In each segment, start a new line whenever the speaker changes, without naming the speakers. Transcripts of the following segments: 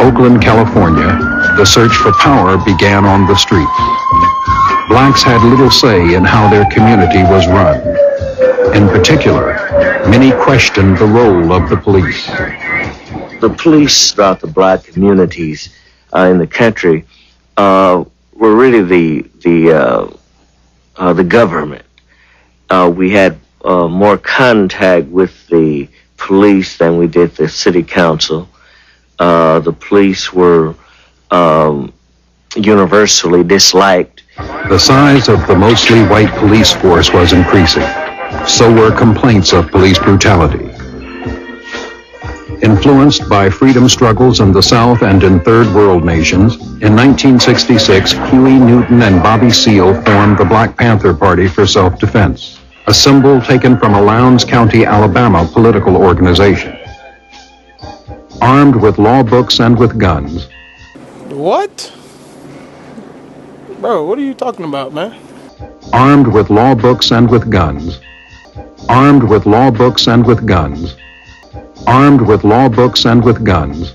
Oakland, California, the search for power began on the streets. Blacks had little say in how their community was run. In particular, many questioned the role of the police.
The police throughout the black communities in the country were really the government. We had more contact with the police than we did the city council. The police were universally disliked.
The size of the mostly white police force was increasing. So were complaints of police brutality. Influenced by freedom struggles in the South and in third world nations, in 1966, Huey Newton and Bobby Seale formed the Black Panther Party for Self-Defense, a symbol taken from a Lowndes County, Alabama political organization. Armed with law books and with guns.
What? Bro, what are you talking about, man?
Armed with law books and with guns. Armed with law books and with guns. Armed with law books and with guns.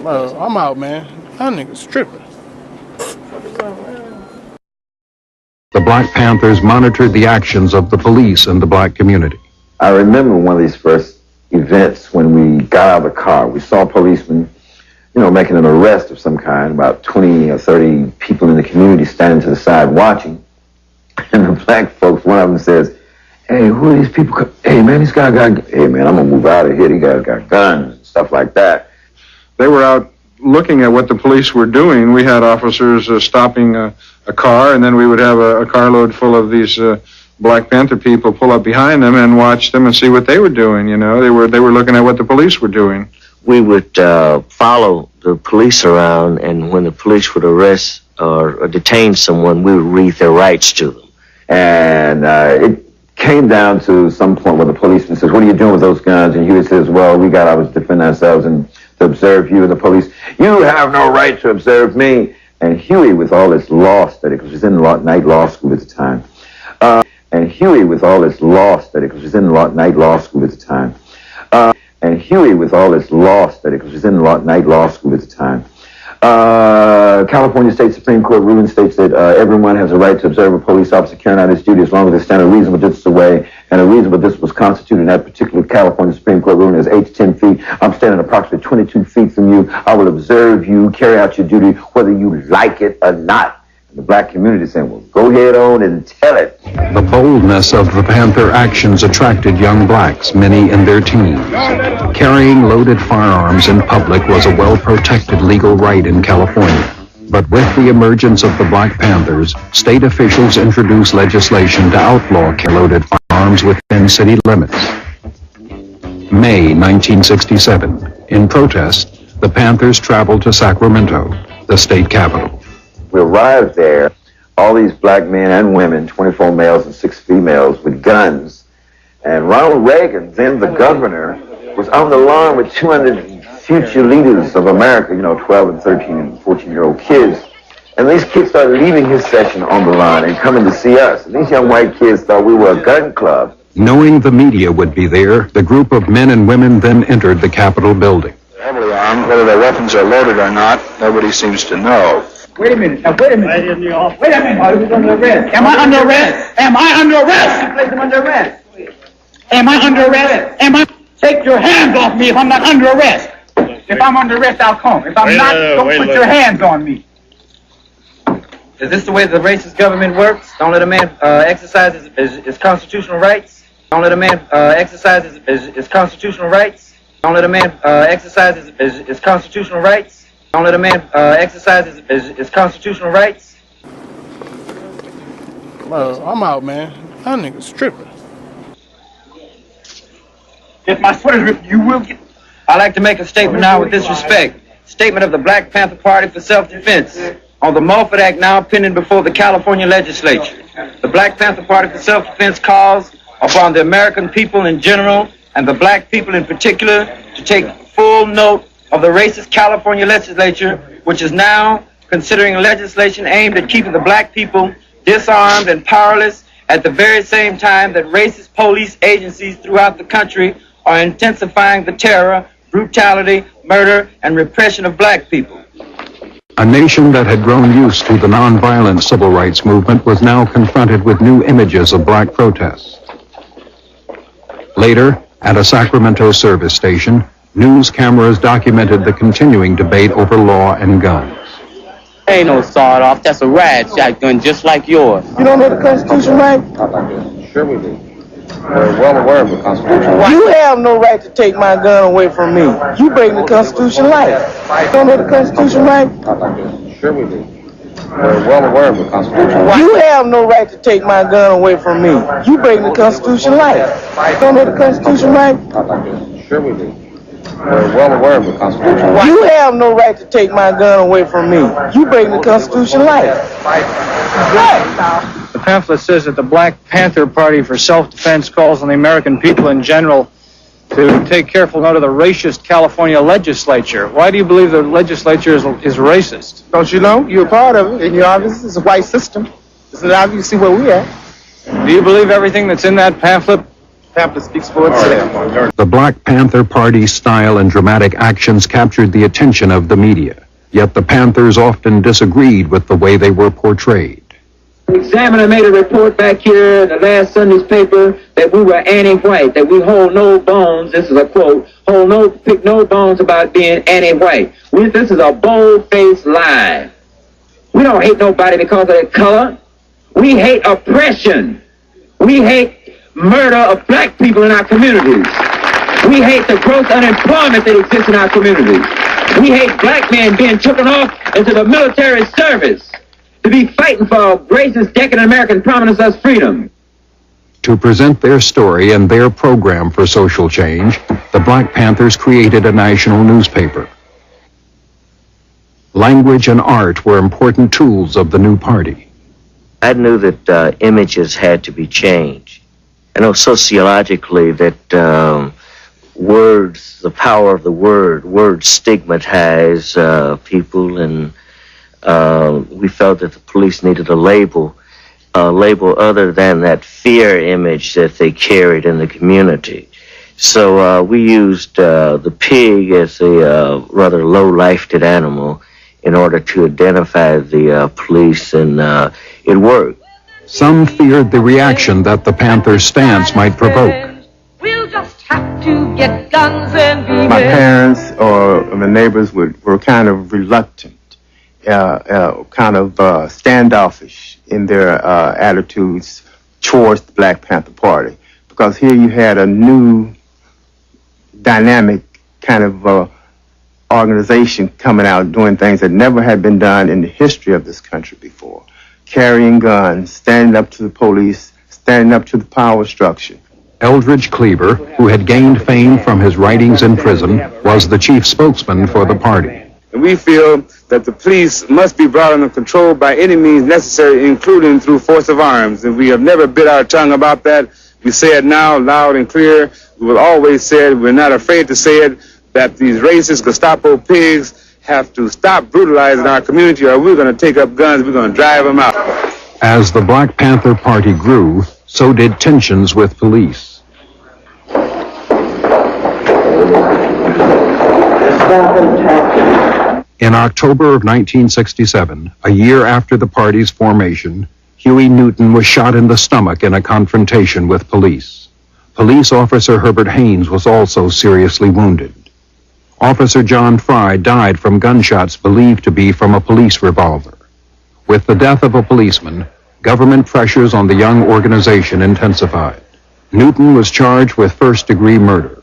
Bro, I'm out, man. That nigga's tripping.
The Black Panthers monitored the actions of the police in the black community.
I remember one of these first events when we got out of the car. We saw policemen, making an arrest of some kind, about 20 or 30 people in the community standing to the side watching. And the black folks, one of them says, "Hey, who are these people? Hey, man, this guy got, hey, man, I'm going to move out of here. These guys got guns and stuff like that."
They were out looking at what the police were doing. We had officers stopping a car, and then we would have a carload full of these Black Panther people pull up behind them and watch them and see what they were doing. They were looking at what the police were doing.
We would follow the police around, and when the police would arrest or detain someone, we would read their rights to them.
And it came down to some point where the policeman says, "What are you doing with those guns?" And Huey says, "Well, we got ours to defend ourselves and to observe you." And the police, "You have no right to observe me." And Huey, with all his law study, because he was in night law school at the time. And Huey, with all his law study, because he was in night law school at the time. And Huey, with all his law study, because he was in night law school at the time. California State Supreme Court ruling states that everyone has a right to observe a police officer carrying out his duty as long as they stand a reasonable distance away, and a reasonable distance was constituted in that particular California Supreme Court ruling as 8 to 10 feet. I'm standing approximately 22 feet from you. I will observe you, carry out your duty, whether you like it or not. And the black community saying, "Well, go ahead on and tell it."
The boldness of the Panther actions attracted young blacks, many in their teens. Carrying loaded firearms in public was a well-protected legal right in California. But with the emergence of the Black Panthers, state officials introduced legislation to outlaw loaded firearms within city limits. May 1967. In protest, the Panthers traveled to Sacramento, the state capital.
We arrived there, all these black men and women, 24 males and 6 females with guns. And Ronald Reagan, then the governor, was on the lawn with 200 future leaders of America, 12 and 13 and 14-year-old kids. And these kids started leaving his session on the lawn and coming to see us. And these young white kids thought we were a gun club.
Knowing the media would be there, the group of men and women then entered the Capitol building.
Heavily armed, whether their weapons are loaded or not, nobody seems to know.
Wait a minute. Now, wait a minute. Wait a minute. Who's under arrest? Am I under arrest? Am I under arrest? Place him under arrest. Am I under arrest? Take your hands off me if I'm not under arrest. If I'm under arrest, I'll come. If I'm not, don't put your hands on me.
Is this the way the racist government works? Don't let a man exercise his constitutional rights? Don't let a man exercise his constitutional rights? Don't let a man exercise his constitutional rights? Don't let a man exercise his constitutional rights?
Bro, I'm out, man. That nigga's tripping.
If my sweater's ripped, you will get...
I'd like to make a statement now with this respect. Statement of the Black Panther Party for Self-Defense on the Mulford Act now pending before the California legislature. The Black Panther Party for Self-Defense calls upon the American people in general and the black people in particular to take full note of the racist California legislature, which is now considering legislation aimed at keeping the black people disarmed and powerless at the very same time that racist police agencies throughout the country are intensifying the terror, brutality, murder, and repression of black people.
A nation that had grown used to the nonviolent civil rights movement was now confronted with new images of black protests. Later, at a Sacramento service station, news cameras documented the continuing debate over law and guns.
Ain't no sawed-off. That's a ride shotgun just like yours.
You don't know the Constitution, right?
Sure we do. We're well aware of the Constitution.
You have no right to take my gun away from me. You break the Constitution right. You don't know the Constitution, right?
Sure we do. We're well aware of the Constitution.
You have no right to take my gun away from me. You break the Constitution right. You don't know the Constitution, right?
Sure we do. We're well aware of the Constitution.
You have no right to take my gun away from me. You break the Constitution right.
The pamphlet says that the Black Panther Party for Self-Defense calls on the American people in general to take careful note of the racist California legislature. Why do you believe the legislature is racist?
Don't you know? You're a part of it, and you're obviously, it's a white system. It's obviously where we at.
Do you believe everything that's in that pamphlet?
Pamphlet speaks for itself.
The Black Panther Party's style and dramatic actions captured the attention of the media, yet the Panthers often disagreed with the way they were portrayed.
The Examiner made a report back here in the last Sunday's paper that we were anti-white, that we hold no bones, this is a quote, pick no bones about being anti-white. This is a bold-faced lie. We don't hate nobody because of their color. We hate oppression. We hate murder of black people in our communities. We hate the gross unemployment that exists in our communities. We hate black men being taken off into the military service to be fighting for racist, decadent American prominence as freedom.
To present their story and their program for social change, the Black Panthers created a national newspaper. Language and art were important tools of the new party.
I knew that images had to be changed. I know sociologically that words, the power of the words stigmatize people, and we felt that the police needed a label other than that fear image that they carried in the community. So we used the pig as a rather low-lifted animal in order to identify the police, and it worked.
Some feared the reaction that the Panthers' stance might provoke.
We'll just have to get guns and be
My parents or my neighbors were kind of reluctant, kind of standoffish in their attitudes towards the Black Panther Party, because here you had a new dynamic kind of organization coming out doing things that never had been done in the history of this country before. Carrying guns, standing up to the police, standing up to the power structure.
Eldridge Cleaver, who had gained fame from his writings in prison, was the chief spokesman for the party.
And we feel that the police must be brought under control by any means necessary, including through force of arms. And we have never bit our tongue about that. We say it now loud and clear. We will always say it. We're not afraid to say it, that these racist Gestapo pigs have to stop brutalizing our community, or we're going to take up guns, we're going to drive them out.
As the Black Panther Party grew, so did tensions with police. In October of 1967, a year after the party's formation, Huey Newton was shot in the stomach in a confrontation with police. Police officer Herbert Haynes was also seriously wounded. Officer John Fry died from gunshots believed to be from a police revolver. With the death of a policeman, government pressures on the young organization intensified. Newton was charged with first-degree murder.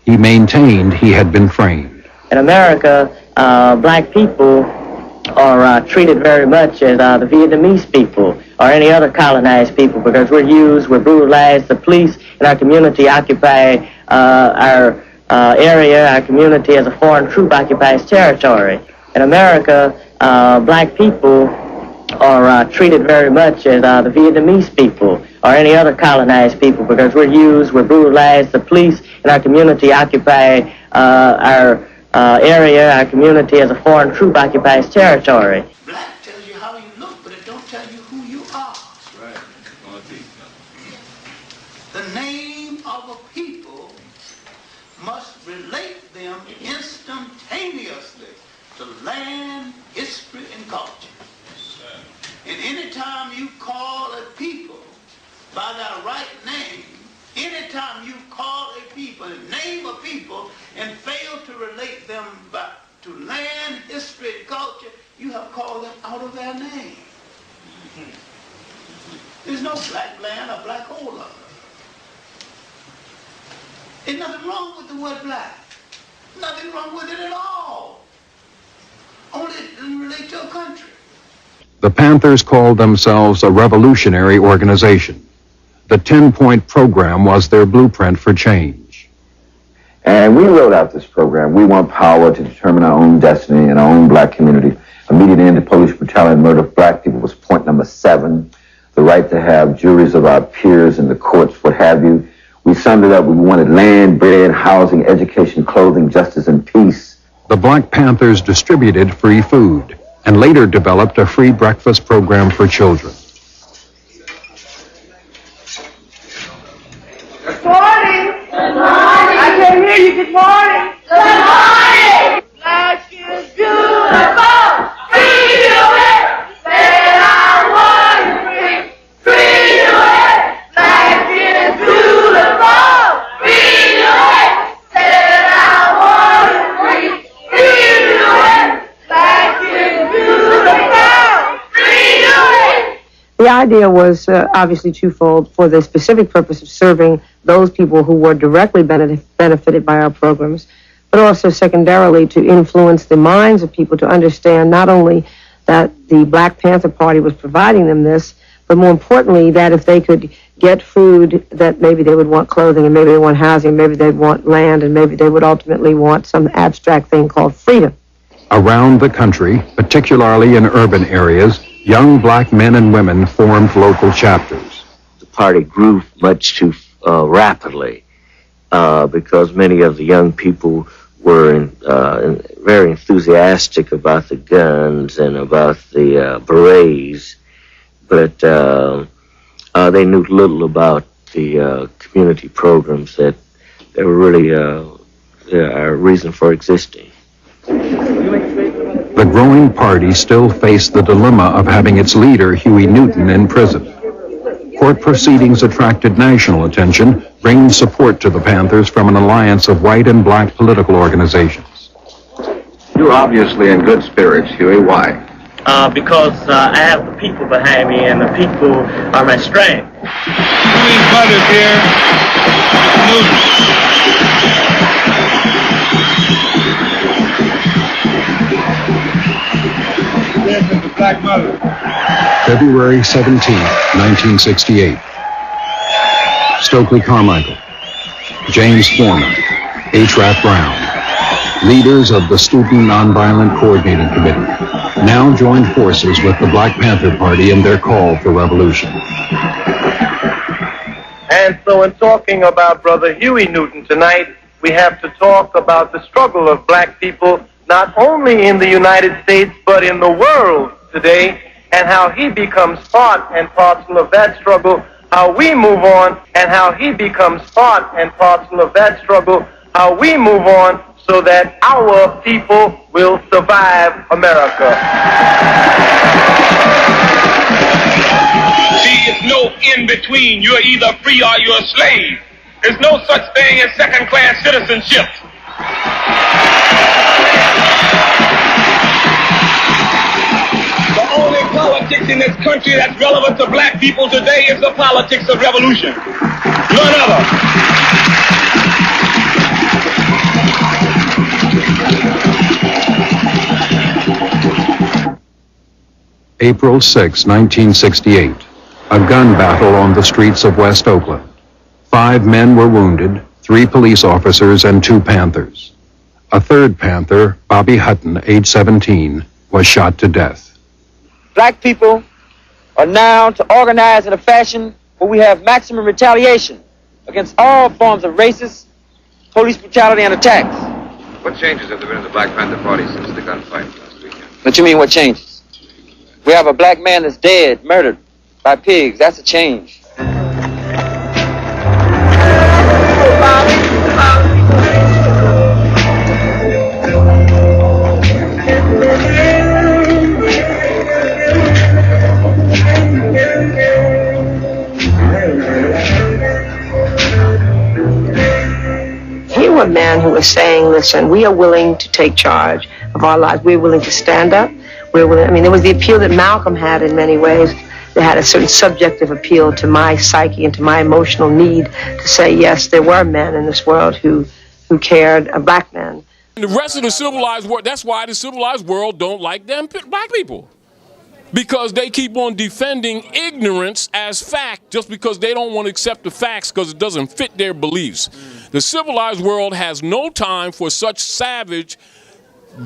He maintained he had been framed.
In America, black people are treated very much as the Vietnamese people or any other colonized people, because we're brutalized. The police in our community occupy our area. Our community as a foreign troop occupies territory. In America, black people are treated very much as the Vietnamese people or any other colonized people, because we're brutalized. The police in our community occupy our area. Our community as a foreign troop occupies territory.
Black tells you how you look, but it don't tell you who you are.
Right.
The name of a people must relate them instantaneously to land, history, and culture. And anytime you call a people by their right name, anytime you call a people, name a people, and fail to relate them back to land, history, and culture, you have called them out of their name. There's no black land or black hole of it. There's nothing wrong with the word black. Nothing wrong with it at all. Only it doesn't relate to a country.
The Panthers called themselves a revolutionary organization. The 10-point program was their blueprint for change.
And we wrote out this program. We want power to determine our own destiny in our own black community. Immediate end to police brutality and murder of black people was point number 7. The right to have juries of our peers in the courts, what have you. We summed it up. We wanted land, bread, housing, education, clothing, justice, and peace.
The Black Panthers distributed free food and later developed a free breakfast program for children.
Good morning. Good morning. I can't hear you. Good morning. Good morning. Black is beautiful. Free to it. Said I was free. Free to it. Black is beautiful. Free to it. Said I was free. Free to it. Black is beautiful. Free to it.
The idea was obviously twofold: for the specific purpose of serving those people who were directly benefited by our programs, but also secondarily to influence the minds of people to understand not only that the Black Panther Party was providing them this, but more importantly that if they could get food, that maybe they would want clothing, and maybe they want housing, maybe they'd want land, and maybe they would ultimately want some abstract thing called freedom.
Around the country, particularly in urban areas, young black men and women formed local chapters.
The party grew much too rapidly because many of the young people were very enthusiastic about the guns and about the berets, but they knew little about the community programs that were really our reason for existing.
The growing party still faced the dilemma of having its leader, Huey Newton, in prison. Court proceedings attracted national attention, bringing support to the Panthers from an alliance of white and black political organizations.
You're obviously in good spirits, Huey. Why?
Because I have the people behind me, and the people are my strength.
Huey's mother's here. This is the Black Mother.
February 17, 1968. Stokely Carmichael, James Foreman, H. Rap Brown, leaders of the Student Nonviolent Coordinating Committee, now joined forces with the Black Panther Party in their call for revolution.
And so in talking about Brother Huey Newton tonight, we have to talk about the struggle of black people, not only in the United States, but in the world today, and how he becomes part and parcel of that struggle, how we move on, and how he becomes part and parcel of that struggle, how we move on, so that our people will survive America.
See, it's no in-between. You're either free or you're a slave. There's no such thing as second-class citizenship. The only politics in this country that's relevant to black people today is the politics of revolution. None other.
April 6, 1968. A gun battle on the streets of West Oakland. 5 men were wounded, 3 police officers and 2 Panthers. A third Panther, Bobby Hutton, age 17, was shot to death.
Black people are now to organize in a fashion where we have maximum retaliation against all forms of racist, police brutality, and attacks.
What changes have there been in the Black Panther Party since the gunfight last weekend?
What you mean, what changes? We have a black man that's dead, murdered by pigs. That's a change.
Bobby.
was saying, listen, we are willing to take charge of our lives. We're willing to stand up. We're willing. I mean, there was the appeal that Malcolm had in many ways. They had a certain subjective appeal to my psyche and to my emotional need to say, yes, there were men in this world who cared, black men.
The rest of the civilized world, that's why the civilized world don't like them black people. Because they keep on defending ignorance as fact just because they don't want to accept the facts because it doesn't fit their beliefs. The civilized world has no time for such savage,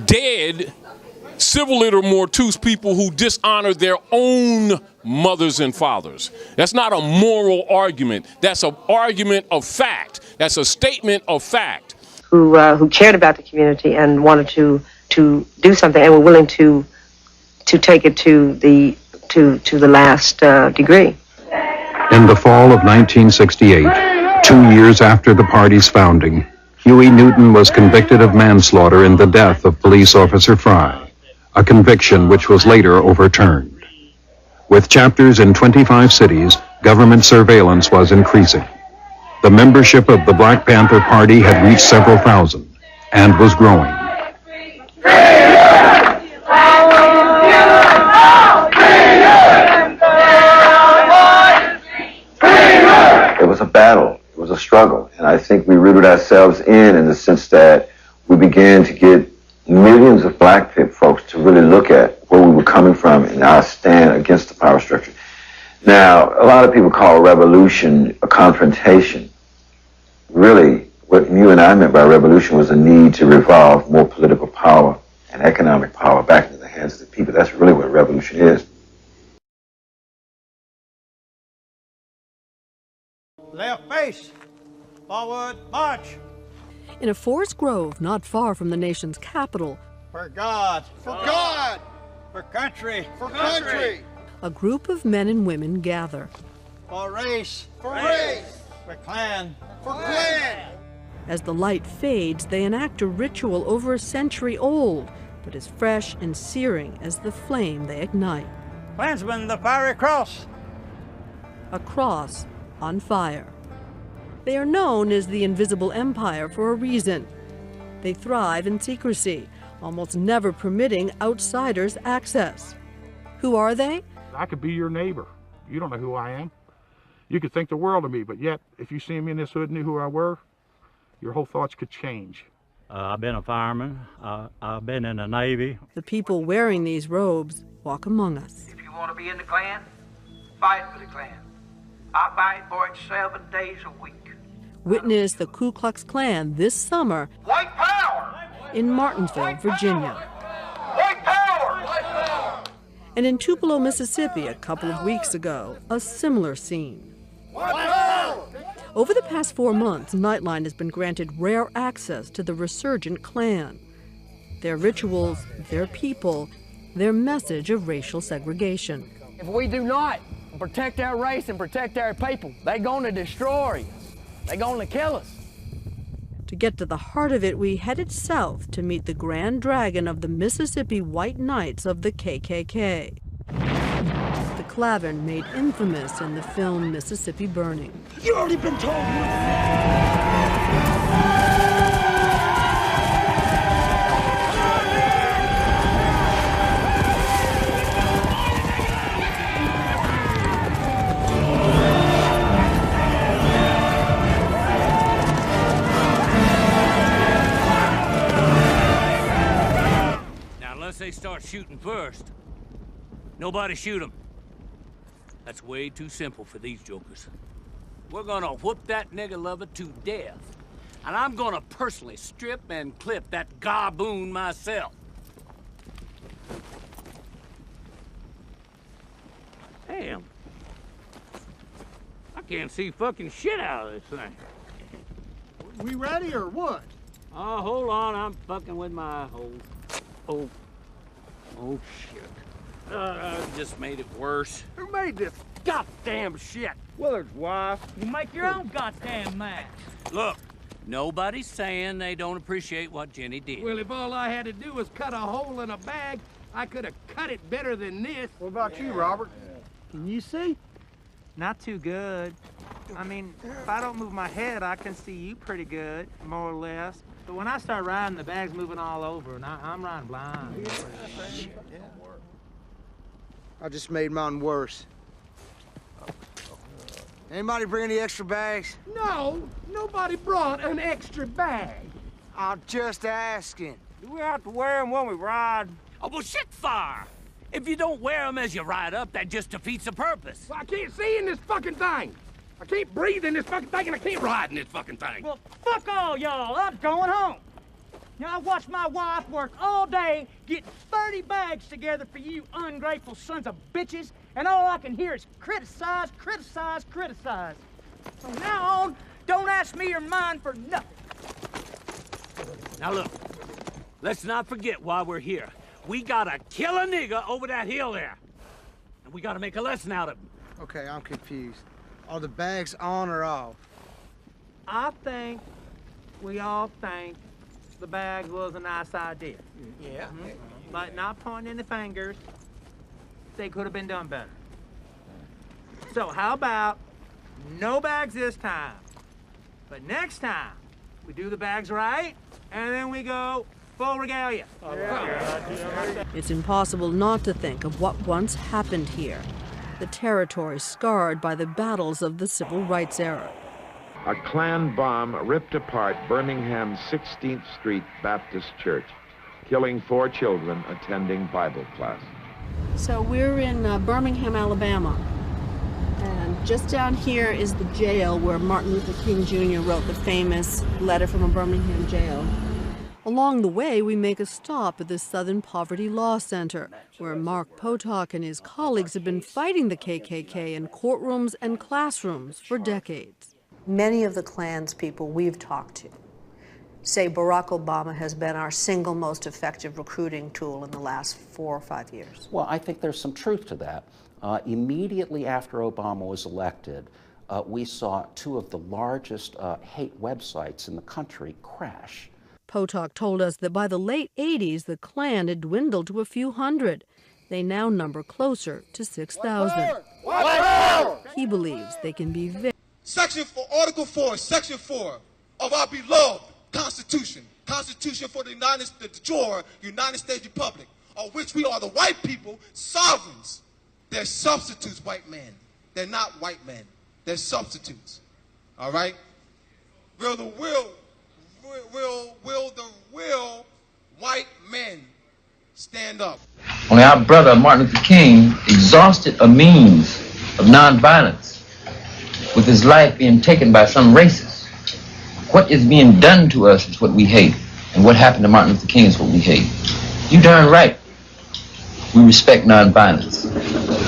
dead, civiliter mortuus people who dishonor their own mothers and fathers. That's not a moral argument. That's an argument of fact. That's a statement of fact.
Who cared about the community and wanted to do something and were willing to take it to the last degree.
In the fall of 1968, 2 years after the party's founding, Huey Newton was convicted of manslaughter in the death of police officer Fry, a conviction which was later overturned. With chapters in 25 cities, government surveillance was increasing. The membership of the Black Panther Party had reached several thousand and was growing.
It was a battle. It was a struggle. And I think we rooted ourselves in the sense that we began to get millions of black folks to really look at where we were coming from and our stand against the power structure. Now, a lot of people call revolution a confrontation. Really, what you and I meant by revolution was a need to revolve more political power and economic power back into the hands of the people. That's really what revolution is.
Left face, forward, march.
In a forest grove not far from the nation's capital,
For God, for God, for country, for country,
a group of men and women gather.
for race, for race, for clan, for clan.
As the light fades, they enact a ritual over a century old, but as fresh and searing as the flame they ignite.
Klansmen, the fiery cross.
A cross on fire. They are known as the Invisible Empire for a reason. They thrive in secrecy, almost never permitting outsiders access. Who are they?
I could be your neighbor. You don't know who I am. You could think the world of me, but yet, if you see me in this hood and knew who I were, your whole thoughts could change.
I've been a fireman. I've been in the Navy.
The people wearing these robes walk among us.
If you want to be in the Klan, fight for the Klan. I fight for it 7 days a week.
Witness the Ku Klux Klan this summer
White power!
in Martinsville, Virginia.
White power! White power!
And in Tupelo, Mississippi, a couple of weeks ago, a similar scene.
White power!
Over the past 4 months, Nightline has been granted rare access to the resurgent Klan. Their rituals, their people, their message of racial segregation.
If we do not protect our race and protect our people, they're going to destroy us. They're going to kill us.
To get to the heart of it, we headed south to meet the Grand Dragon of the Mississippi White Knights of the KKK. The Clavern made infamous in the film Mississippi Burning.
You already been told.
Unless they start shooting first, nobody shoot them. That's way too simple for these jokers. We're gonna whoop that nigger lover to death. And I'm gonna personally strip and clip that gaboon myself. Damn. I can't see fucking shit out of this thing.
We ready or what?
Oh, hold on, I'm fucking with my Oh, shit. Just made it worse.
Who made this?
Goddamn shit.
Willard's wife.
You make your own goddamn match.
Look, nobody's saying they don't appreciate what Jenny did.
Well, if all I had to do was cut a hole in a bag, I could have cut it better than this. What about you, Robert?
Can you see? Not too good. I mean, if I don't move my head, I can see you pretty good, more or less. But when I start riding, the bag's moving all over, and I'm riding blind.
I just made mine worse. Anybody bring any extra bags?
No, nobody brought an extra bag.
I'm just asking.
Do we have to wear them when we ride?
Oh, well, shit fire! If you don't wear them as you ride up, that just defeats the purpose.
Well, I can't see in this fucking thing. I can't breathe in this fucking thing, and I can't ride in this fucking thing.
Well, fuck all y'all. I'm going home. You know, I watched my wife work all day getting 30 bags together for you ungrateful sons of bitches, and all I can hear is criticize, criticize, criticize. From now on, don't ask me or mine for nothing.
Now look, let's not forget why we're here. We gotta kill a nigger over that hill there. And we gotta make a lesson out of him.
Okay, I'm confused. Are the bags on or off?
I think we all think the bag was a nice idea.
Yeah.
But not pointing any fingers, they could have been done better. So how about no bags this time? But next time, we do the bags right, and then we go full regalia.
It's impossible not to think of what once happened here, the territory scarred by the battles of the Civil Rights era.
A Klan bomb ripped apart Birmingham's 16th Street Baptist Church, killing 4 children attending Bible class.
So we're in Birmingham, Alabama. And just down here is the jail where Martin Luther King Jr. wrote the famous letter from a Birmingham jail. Along the way, we make a stop at the Southern Poverty Law Center, where Mark Potok and his colleagues have been fighting the KKK in courtrooms and classrooms for decades.
Many of the Klan's people we've talked to say Barack Obama has been our single most effective recruiting tool in the last 4 or 5 years.
Well, I think there's some truth to that. Immediately after Obama was elected, we saw 2 of the largest hate websites in the country crash.
Potok told us that by the late 80s, the Klan had dwindled to a few hundred. They now number closer to 6,000. He believes they can be very...
Article 4, Section 4 of our beloved Constitution, Constitution for the United States Republic, of which we are the white people, sovereigns. They're substitutes, white men. They're not white men. They're substitutes. All right? Will the real white men stand up?
Only our brother Martin Luther King exhausted a means of nonviolence with his life being taken by some racists. What is being done to us is what we hate, and what happened to Martin Luther King is what we hate. You darn right. We respect nonviolence.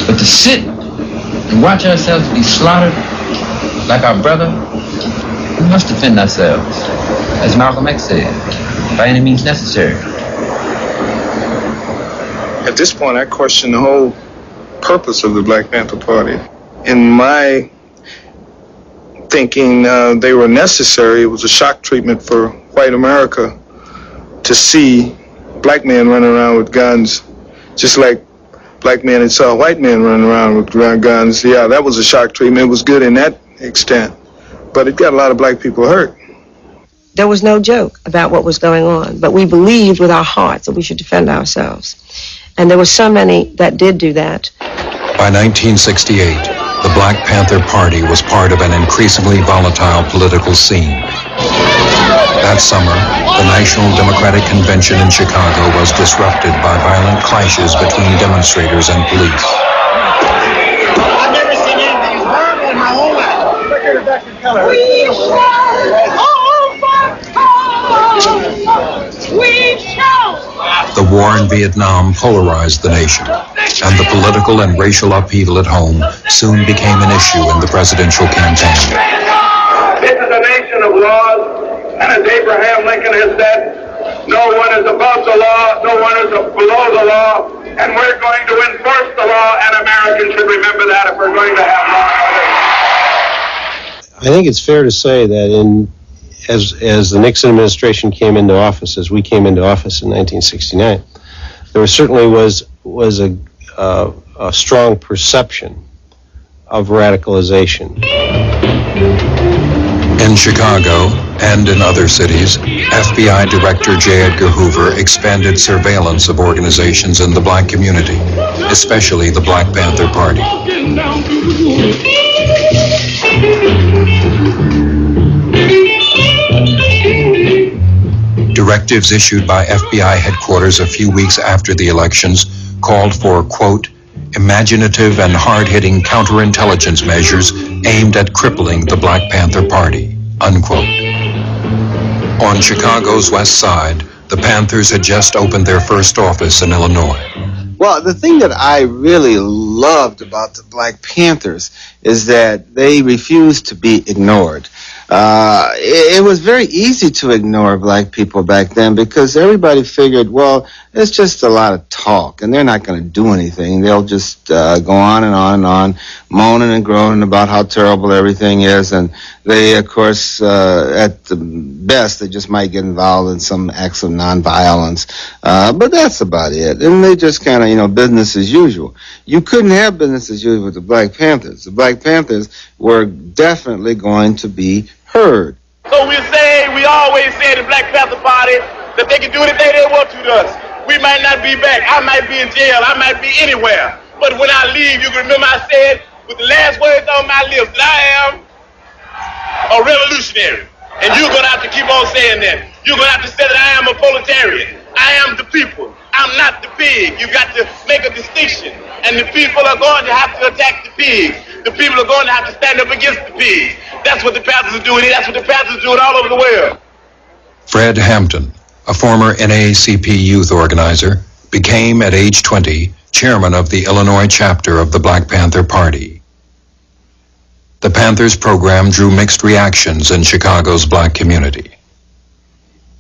But to sit and watch ourselves be slaughtered like our brother, we must defend ourselves, as Malcolm X said, by any means necessary.
At this point, I question the whole purpose of the Black Panther Party. In my thinking, they were necessary. It was a shock treatment for white America to see black men running around with guns, just like black men had saw white men running around with guns. Yeah, that was a shock treatment. It was good in that extent, but it got a lot of black people hurt.
There was no joke about what was going on, but we believed with our hearts that we should defend ourselves. And there were so many that did do that.
By 1968, the Black Panther Party was part of an increasingly volatile political scene. That summer, the National Democratic Convention in Chicago was disrupted by violent clashes between demonstrators and police.
I've never seen anything as horrible in my whole life.
The war in Vietnam polarized the nation, and the political and racial upheaval at home soon became an issue in the presidential campaign.
This is a nation of laws, and as Abraham Lincoln has said, no one is above the law, no one is below the law, and we're going to enforce the law, and Americans should remember that if we're going to have law.
I think it's fair to say that as the Nixon administration came into office, as we came into office in 1969, there certainly was a strong perception of radicalization.
In Chicago and in other cities, FBI Director J. Edgar Hoover expanded surveillance of organizations in the black community, especially the Black Panther Party. Directives issued by FBI headquarters a few weeks after the elections called for, quote, imaginative and hard-hitting counterintelligence measures aimed at crippling the Black Panther Party, unquote. On Chicago's west side, the Panthers had just opened their first office in Illinois.
Well, the thing that I really loved about the Black Panthers is that they refused to be ignored. It was very easy to ignore black people back then because everybody figured, well, it's just a lot of talk, and they're not going to do anything. They'll just go on and on and on, moaning and groaning about how terrible everything is, and they, of course, at the best, they just might get involved in some acts of nonviolence, but that's about it. And they just kind of, business as usual. You couldn't have business as usual with the Black Panthers. The Black Panthers were definitely going to be heard.
So we always say in the Black Panther Party that they can do anything they want to us. We might not be back. I might be in jail. I might be anywhere. But when I leave, you can remember I said with the last words on my lips that I am a revolutionary. And you're going to have to keep on saying that. You're going to have to say that I am a proletarian. I am the people. I'm not the pig. You got to make a distinction. And the people are going to have to attack the pigs. The people are going to have to stand up against the pigs. That's what the Panthers are doing. That's what the Panthers are doing all over the world.
Fred Hampton, a former NAACP youth organizer, became at age 20 chairman of the Illinois chapter of the Black Panther Party. The Panthers program drew mixed reactions in Chicago's black community.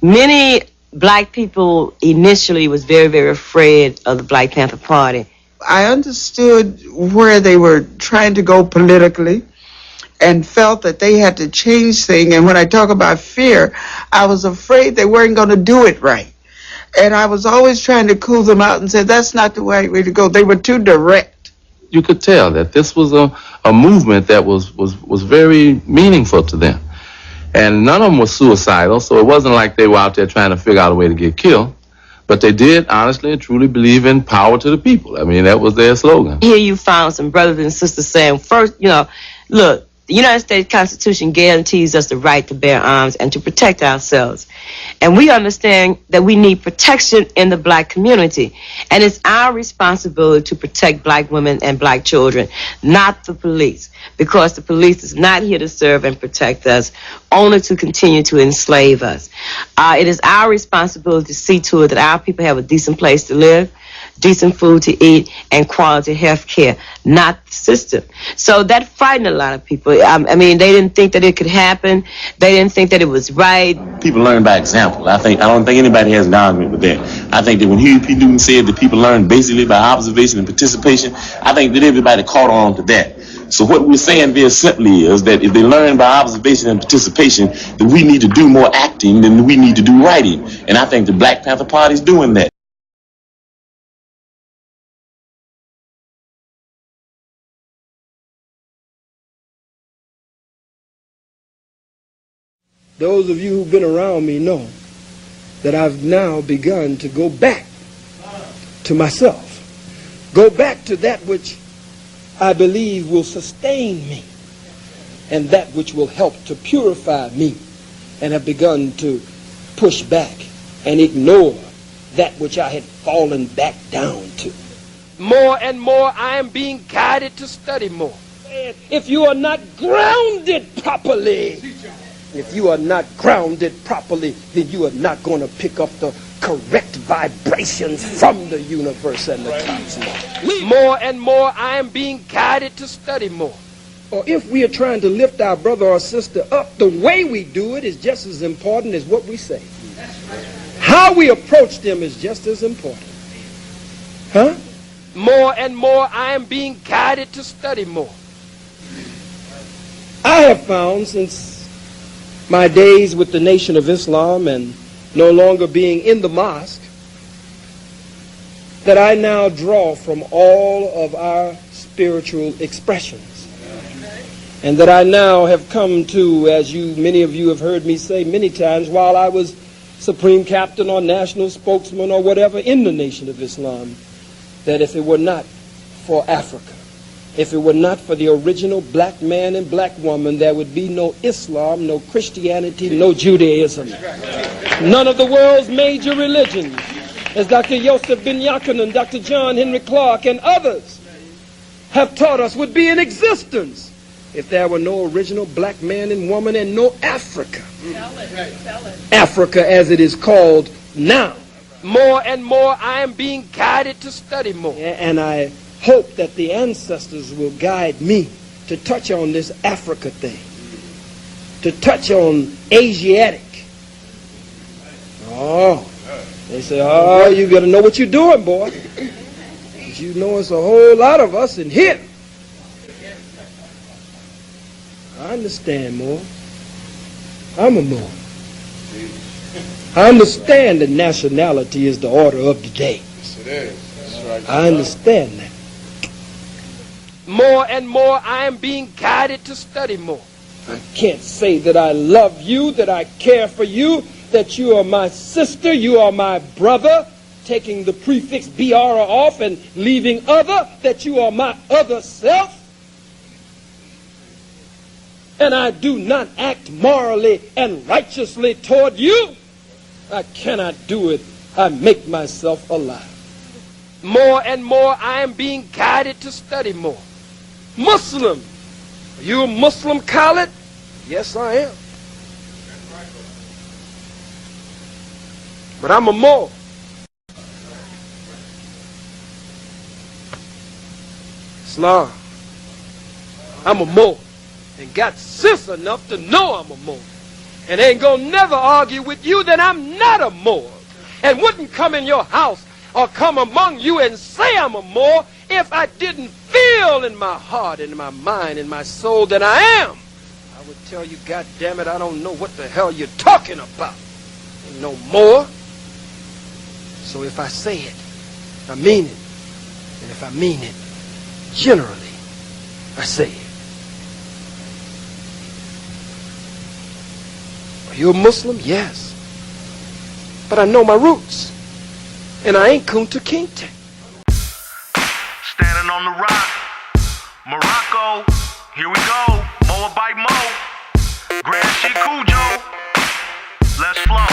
Many black people initially was very, very afraid of the Black Panther Party.
I understood where they were trying to go politically and felt that they had to change things. And when I talk about fear, I was afraid they weren't going to do it right. And I was always trying to cool them out and say, that's not the right way to go. They were too direct.
You could tell that this was a movement that was very meaningful to them. And none of them was suicidal, so it wasn't like they were out there trying to figure out a way to get killed. But they did honestly and truly believe in power to the people. I mean, that was their slogan.
Here you found some brothers and sisters saying, first, look, the United States Constitution guarantees us the right to bear arms and to protect ourselves. And we understand that we need protection in the black community. And it's our responsibility to protect black women and black children, not the police. Because the police is not here to serve and protect us, only to continue to enslave us. It is our responsibility to see to it that our people have a decent place to live, decent food to eat, and quality health care, not the system. So that frightened a lot of people. I mean, they didn't think that it could happen. They didn't think that it was right.
People learn by example. I don't think anybody has an argument with that. I think that when Huey P. Newton said that people learn basically by observation and participation, I think that everybody caught on to that. So what we're saying very simply is that if they learn by observation and participation, then we need to do more acting than we need to do writing. And I think the Black Panther Party is doing that.
Those of you who've been around me know that I've now begun to go back to myself. Go back to that which I believe will sustain me and that which will help to purify me, and have begun to push back and ignore that which I had fallen back down to. More and more I am being guided to study more. If you are not grounded properly, then you are not going to pick up the correct vibrations from the universe and the cosmos. More and more I am being guided to study more. Or if we are trying to lift our brother or sister up, the way we do it is just as important as what we say. How we approach them is just as important. Huh? More and more I am being guided to study more. I have found since my days with the Nation of Islam and no longer being in the mosque, that I now draw from all of our spiritual expressions. and that I now have come to, as many of you have heard me say many times, while I was supreme captain or national spokesman or whatever in the Nation of Islam, that if it were not for Africa, if it were not for the original black man and black woman, there would be no Islam, no Christianity, no Judaism. None of the world's major religions, as Dr. Yosef Ben Yachanan, Dr. John Henry Clark, and others have taught us, would be in existence if there were no original black man and woman and no Africa. Africa as it is called now. More and more I am being guided to study more. And I hope that the ancestors will guide me to touch on this Africa thing, to touch on Asiatic. Oh, they say, oh, you got to know what you're doing, boy. Because you know it's a whole lot of us in here. I understand more. I'm a Moor. I understand that nationality is the order of the day.
Yes, it is. That's right.
I understand that. More and more I am being guided to study more. I can't say that I love you, that I care for you, that you are my sister, you are my brother, taking the prefix BR off and leaving other, that you are my other self. And I do not act morally and righteously toward you. I cannot do it. I make myself alive. More and more I am being guided to study more. Muslim. Are you a Muslim, Khalid? Yes, I am. But I'm a Moor. Islam. I'm a Moor. And got sense enough to know I'm a Moor. And ain't gonna never argue with you that I'm not a Moor. And wouldn't come in your house or come among you and say I'm a Moor if I didn't feel in my heart, in my mind, in my soul that I am. I would tell you, God damn it, I don't know what the hell you're talking about. Ain't no more. So if I say it, I mean it. And if I mean it, generally, I say it. Are you a Muslim? Yes. But I know my roots. And I ain't Kunta Kinte.
Standing on the rock. Morocco. Here we go. Moabite Mo. Grand Sheikh Cujo. Let's flow.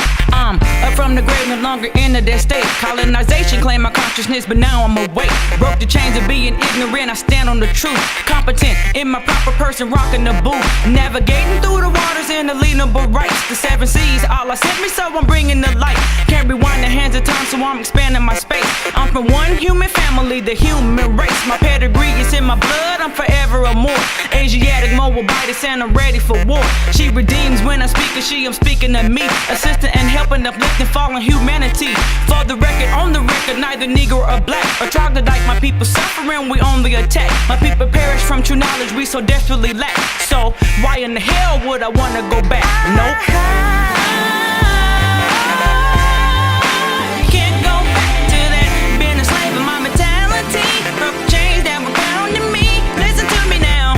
Up from the grave, no longer in their state. Colonization claimed my consciousness, but now I'm awake. Broke the chains of being ignorant, I stand on the truth. Competent in my proper person, rocking the boot. Navigating through the waters in alienable rights. The 7 seas, Allah sent me, so I'm bringing the light. Can't rewind the hands of time, so I'm expanding my space. I'm from one human family, the human race. My pedigree is in my blood, I'm forever a Moor. Asiatic Moabite, and I'm ready for war. She redeems when I speak, and I'm speaking to me. Assistant and helping, uplifting fallen humanity. For the record, on the record, neither Negro or black or troglodyte. My people suffering, we only attack. My people perish from true knowledge, we so desperately lack. So why in the hell would I wanna go back? Nope. Can't go back to that, being a slave of my mentality. Broke the chains that were bound to me. Listen to me now.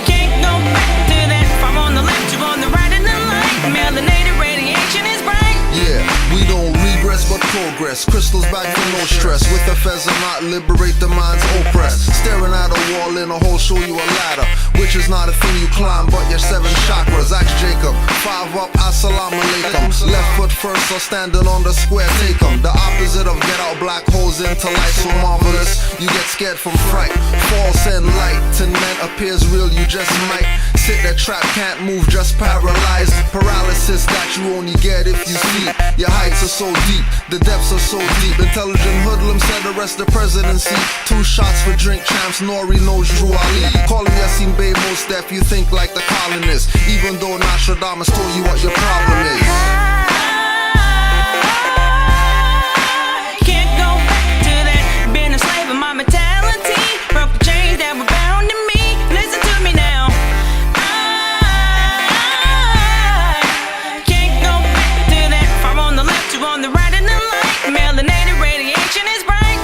Can't go back to that. If I'm on the left, you're on the right, and the light. Melanated radiation is bright.
Yeah, we don't regress but progress. Crystals back for no stress. With the feather not liberate the mind's oppressed. Staring at a wall in a hole, show you a ladder. Which is not a thing you climb, but your 7 chakras. Ask Jacob, 5 up, assalamu alaikum. Left foot first, or standing on the square, take 'em. The opposite of get out black holes into light. So marvelous, you get scared from fright. False and light, and men appears real, you just might. Sit that trap, can't move, just paralyzed. Paralysis that you only get if you sleep. Your heights are so deep, the depths are so deep. Intelligent hoodlums said arrest the presidency. 2 shots for drink champs, Nori knows Drew Ali. Call him Yassin Bey Mostef, you think like the colonists. Even though Nostradamus told you what your problem is.
Can't go back to that, being a slave of my mentality. Broke the chains that were bound to me. Listen to me now. Can't go back to that. If I'm on the left, you're on the right, and the light. Melanated radiation is bright.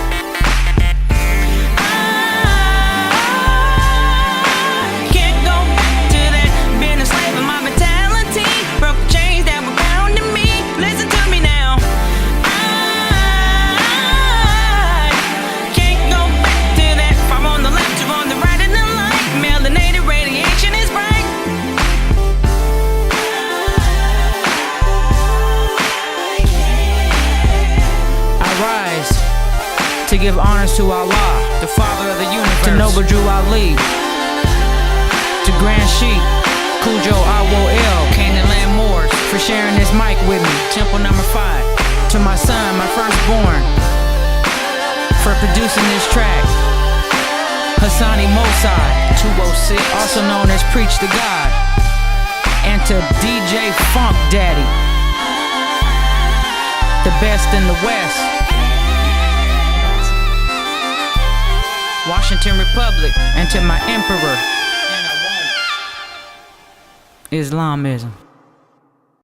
give honors to Allah, the Father of the universe. To Noble Drew Ali, to Grand Sheik, Cujo Awo El, Canaanland Moors, for sharing this mic with me. Temple number 5. To my son, my firstborn, for producing this track. Hassani Mosai, 206, also known as Preach to God. And to DJ Funk Daddy, the best in the West. Washington Republic. And to my emperor, Islamism.